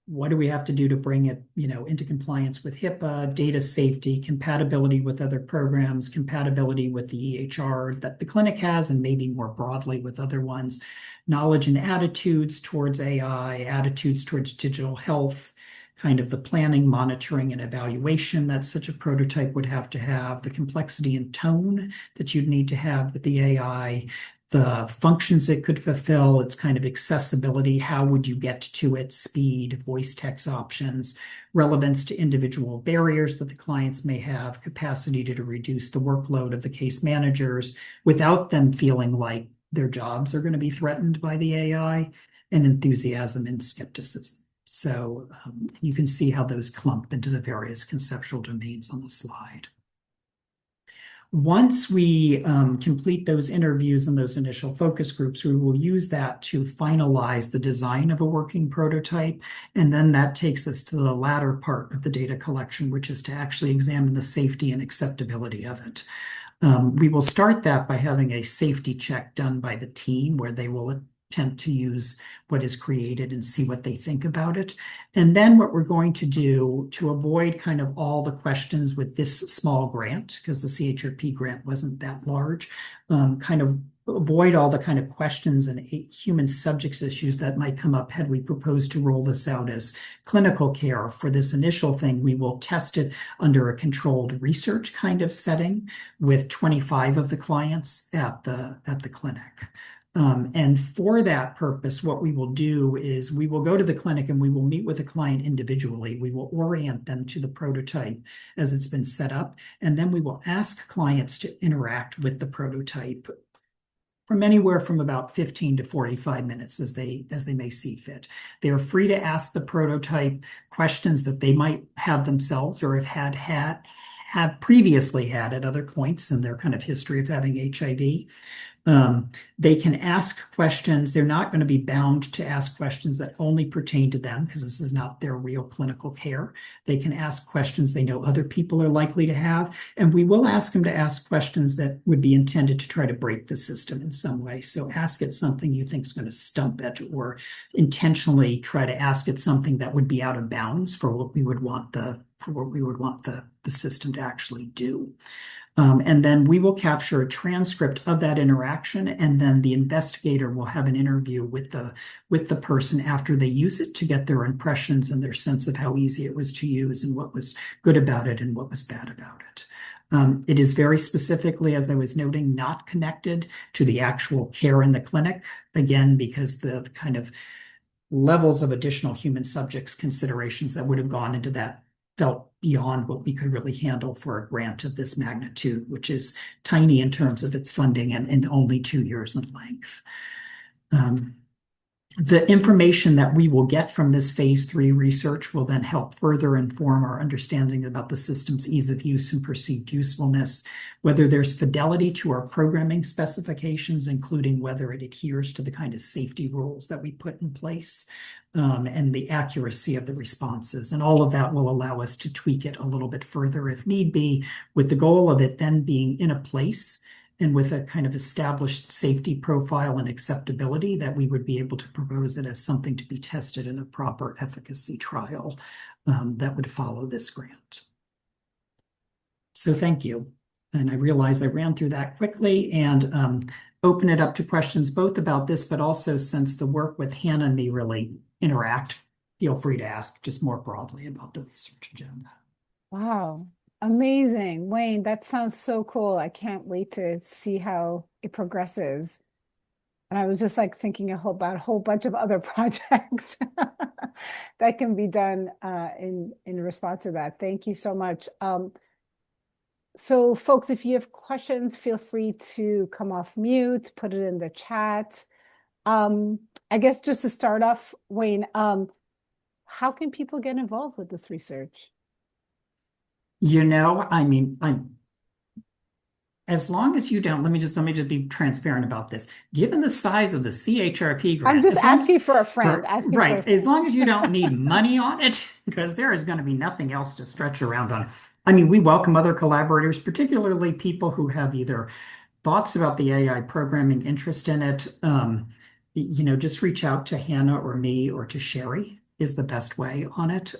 S5: what do we have to do to bring it, into compliance with HIPAA, data safety, compatibility with other programs, compatibility with the EHR that the clinic has, and maybe more broadly with other ones, knowledge and attitudes towards AI, attitudes towards digital health, kind of the planning, monitoring, and evaluation that such a prototype would have to have, the complexity and tone that you'd need to have with the AI, the functions it could fulfill, its kind of accessibility, how would you get to it, speed, voice text options, relevance to individual barriers that the clients may have, capacity to reduce the workload of the case managers without them feeling like their jobs are going to be threatened by the AI, and enthusiasm and skepticism. So you can see how those clump into the various conceptual domains on the slide. Once we complete those interviews and those initial focus groups, we will use that to finalize the design of a working prototype. And then that takes us to the latter part of the data collection, which is to actually examine the safety and acceptability of it. We will start that by having a safety check done by the team, where they will attempt to use what is created and see what they think about it. And then what we're going to do to avoid kind of all the questions with this small grant, because the CHRP grant wasn't that large, kind of avoid all the kind of questions and human subjects issues that might come up had we proposed to roll this out as clinical care. For this initial thing, we will test it under a controlled research kind of setting with 25 of the clients at the clinic. And for that purpose, what we will do is we will go to the clinic and we will meet with the client individually. We will orient them to the prototype as it's been set up, and then we will ask clients to interact with the prototype from anywhere from about 15 to 45 minutes as they may see fit. They are free to ask the prototype questions that they might have themselves or have previously had at other points in their kind of history of having HIV. They can ask questions. They're not going to be bound to ask questions that only pertain to them because this is not their real clinical care. They can ask questions they know other people are likely to have, and we will ask them to ask questions that would be intended to try to break the system in some way. So ask it something you think is going to stump it, or intentionally try to ask it something that would be out of bounds for what we would want the system to actually do. And then we will capture a transcript of that interaction, and then the investigator will have an interview with the person after they use it to get their impressions and their sense of how easy it was to use and what was good about it and what was bad about it. It is very specifically, as I was noting, not connected to the actual care in the clinic, again, because the kind of levels of additional human subjects considerations that would have gone into that felt beyond what we could really handle for a grant of this magnitude, which is tiny in terms of its funding and only 2 years in length. The information that we will get from this phase 3 research will then help further inform our understanding about the system's ease of use and perceived usefulness, whether there's fidelity to our programming specifications, including whether it adheres to the kind of safety rules that we put in place, and the accuracy of the responses. And all of that will allow us to tweak it a little bit further if need be, with the goal of it then being in a place and with a kind of established safety profile and acceptability that we would be able to propose it as something to be tested in a proper efficacy trial that would follow this grant. So thank you. And I realize I ran through that quickly, and open it up to questions both about this, but also since the work with Hannah and me really interact, feel free to ask just more broadly about the research agenda.
S1: Wow. Amazing. Wayne, that sounds so cool. I can't wait to see how it progresses. And I was just like thinking about a whole bunch of other projects that can be done in response to that. Thank you so much. So folks, if you have questions, feel free to come off mute, put it in the chat. I guess just to start off, Wayne, how can people get involved with this research?
S5: I mean, as long as you don't, let me just be transparent about this. Given the size of the CHRP grant,
S1: I'm just asking for a friend.
S5: Right. As long as you don't need money on it, because there is going to be nothing else to stretch around on. I mean, we welcome other collaborators, particularly people who have either thoughts about the AI programming, interest in it. Just reach out to Hannah or me or to Sherry is the best way on it.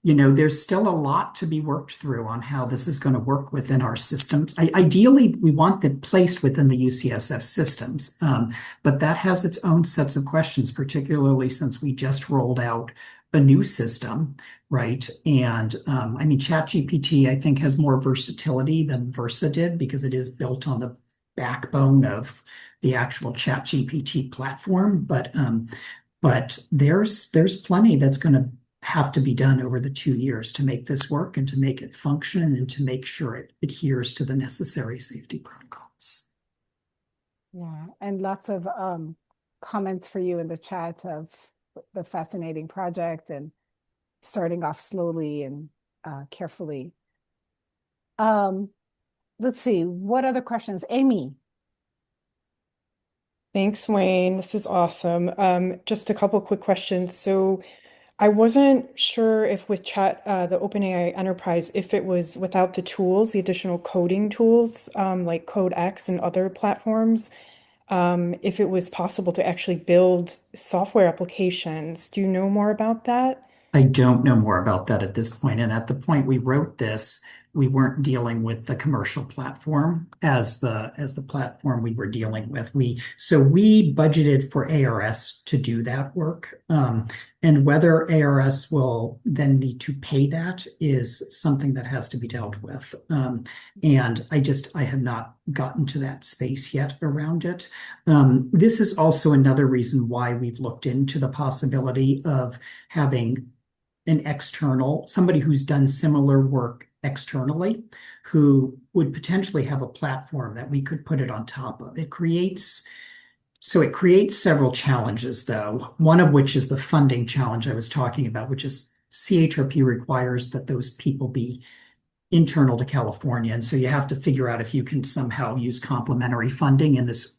S5: There's still a lot to be worked through on how this is going to work within our systems. Ideally, we want it placed within the UCSF systems, but that has its own sets of questions, particularly since we just rolled out a new system, right? And ChatGPT, I think, has more versatility than Versa did because it is built on the backbone of the actual ChatGPT platform. But there's plenty that's going to have to be done over the 2 years to make this work and to make it function and to make sure it adheres to the necessary safety protocols.
S1: Yeah, and lots of comments for you in the chat of the fascinating project and starting off slowly and carefully. Let's see, what other questions? Amy.
S4: Thanks, Wayne. This is awesome. Just a couple quick questions. So I wasn't sure if with the OpenAI Enterprise, if it was without the tools, the additional coding tools, like CodeX and other platforms, if it was possible to actually build software applications. Do you know more about that?
S5: I don't know more about that at this point. And at the point we wrote this, we weren't dealing with the commercial platform as the platform we were dealing with. So we budgeted for ARS to do that work. And whether ARS will then need to pay that is something that has to be dealt with. And I have not gotten to that space yet around it. This is also another reason why we've looked into the possibility of having an external, somebody who's done similar work externally, who would potentially have a platform that we could put it on top of. It creates several challenges, though, one of which is the funding challenge I was talking about, which is CHRP requires that those people be internal to California. And so you have to figure out if you can somehow use complementary funding in this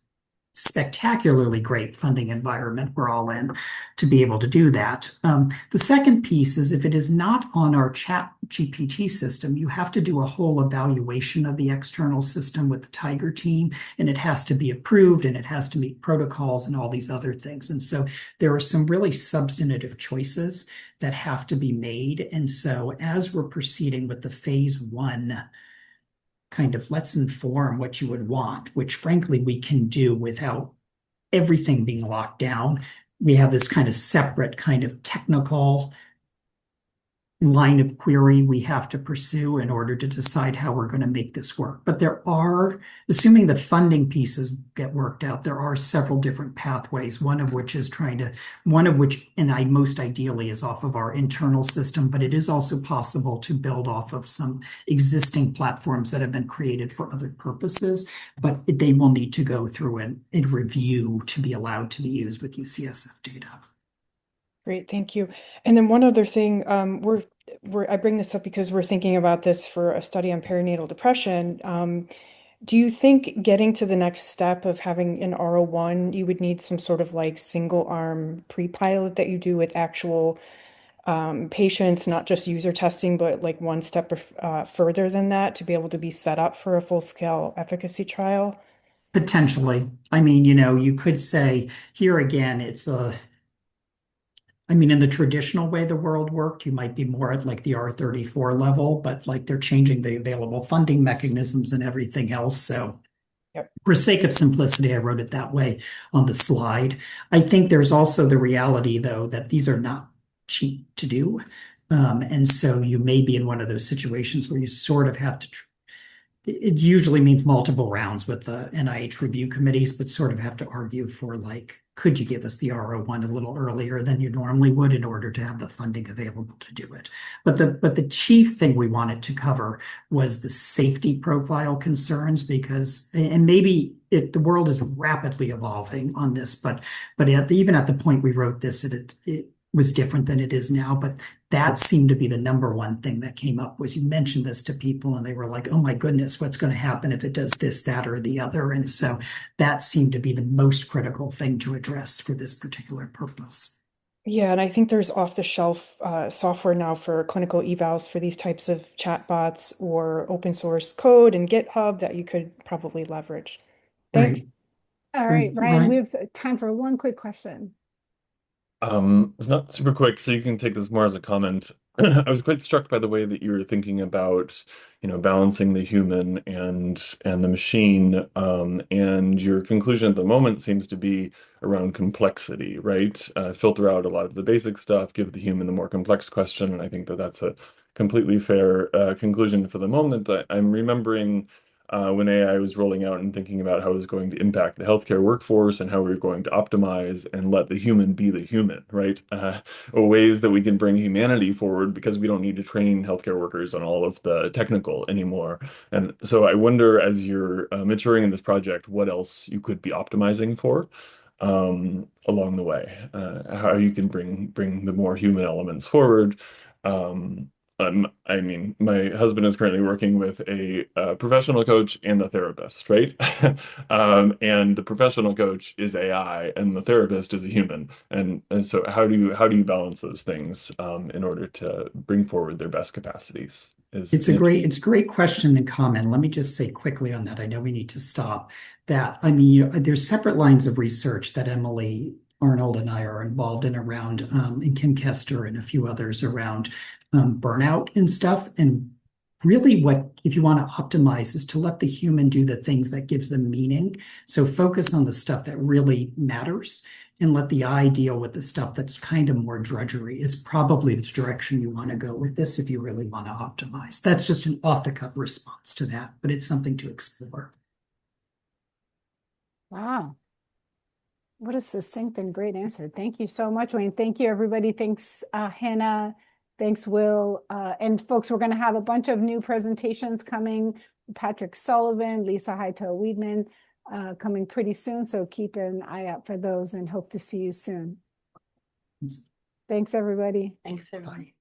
S5: spectacularly great funding environment we're all in to be able to do that. The second piece is if it is not on our chat GPT system, you have to do a whole evaluation of the external system with the Tiger team, and it has to be approved and it has to meet protocols and all these other things. And so there are some really substantive choices that have to be made. And so as we're proceeding with the phase 1 kind of let's inform what you would want, which frankly we can do without everything being locked down. We have this kind of separate kind of technical line of query we have to pursue in order to decide how we're going to make this work. But there are, assuming the funding pieces get worked out, there are several different pathways, one of which, and most ideally is off of our internal system, but it is also possible to build off of some existing platforms that have been created for other purposes, but they will need to go through a review to be allowed to be used with UCSF data.
S4: Great, thank you. And then one other thing, I bring this up because we're thinking about this for a study on perinatal depression. Do you think getting to the next step of having an R01, you would need some sort of like single arm pre-pilot that you do with actual patients, not just user testing, but like one step further than that to be able to be set up for a full-scale efficacy trial?
S5: Potentially. I mean, you could say here again, in the traditional way the world worked, you might be more at like the R34 level, but like they're changing the available funding mechanisms and everything else. So
S4: Yep.
S5: For sake of simplicity, I wrote it that way on the slide. I think there's also the reality, though, that these are not cheap to do. And so you may be in one of those situations where you sort of have to it usually means multiple rounds with the NIH review committees, but sort of have to argue for like, could you give us the R01 a little earlier than you normally would in order to have the funding available to do it? But the chief thing we wanted to cover was the safety profile concerns because, and maybe the world is rapidly evolving on this, but even at the point we wrote this, it was different than it is now, but that seemed to be the number one thing that came up was you mentioned this to people and they were like, oh my goodness, what's going to happen if it does this, that, or the other? And so that seemed to be the most critical thing to address for this particular purpose.
S4: Yeah, and I think there's off-the-shelf software now for clinical evals for these types of chatbots or open source code and GitHub that you could probably leverage. Thanks.
S1: All right, Ryan, we have time for one quick question.
S6: It's not super quick, so you can take this more as a comment. I was quite struck by the way that you were thinking about, balancing the human and the machine. And your conclusion at the moment seems to be around complexity, right? Filter out a lot of the basic stuff, give the human the more complex question. And I think that that's a completely fair conclusion for the moment. I'm remembering when AI was rolling out and thinking about how it was going to impact the healthcare workforce and how we were going to optimize and let the human be the human, right? Ways that we can bring humanity forward because we don't need to train healthcare workers on all of the technical anymore. And so I wonder, as you're maturing in this project, what else you could be optimizing for along the way, how you can bring the more human elements forward. My husband is currently working with a professional coach and a therapist, right? And the professional coach is AI, and the therapist is a human. And so, how do you balance those things in order to bring forward their best capacities?
S5: It's a great question and comment. Let me just say quickly on that. I know we need to stop. There's separate lines of research that Emily Arnold and I are involved in around, and Kim Kester and a few others around burnout and stuff. And really what, if you want to optimize, is to let the human do the things that gives them meaning. So focus on the stuff that really matters and let the eye deal with the stuff that's kind of more drudgery is probably the direction you want to go with this if you really want to optimize. That's just an off-the-cuff response to that, but it's something to explore.
S1: Wow. What a succinct and great answer. Thank you so much, Wayne. Thank you, everybody. Thanks, Hannah. Thanks, Will. And folks, we're going to have a bunch of new presentations coming. Patrick Sullivan, Lisa Hightail-Weedman coming pretty soon. So keep an eye out for those and hope to see you soon. Thanks, everybody.
S3: Thanks, everyone.
S5: Bye.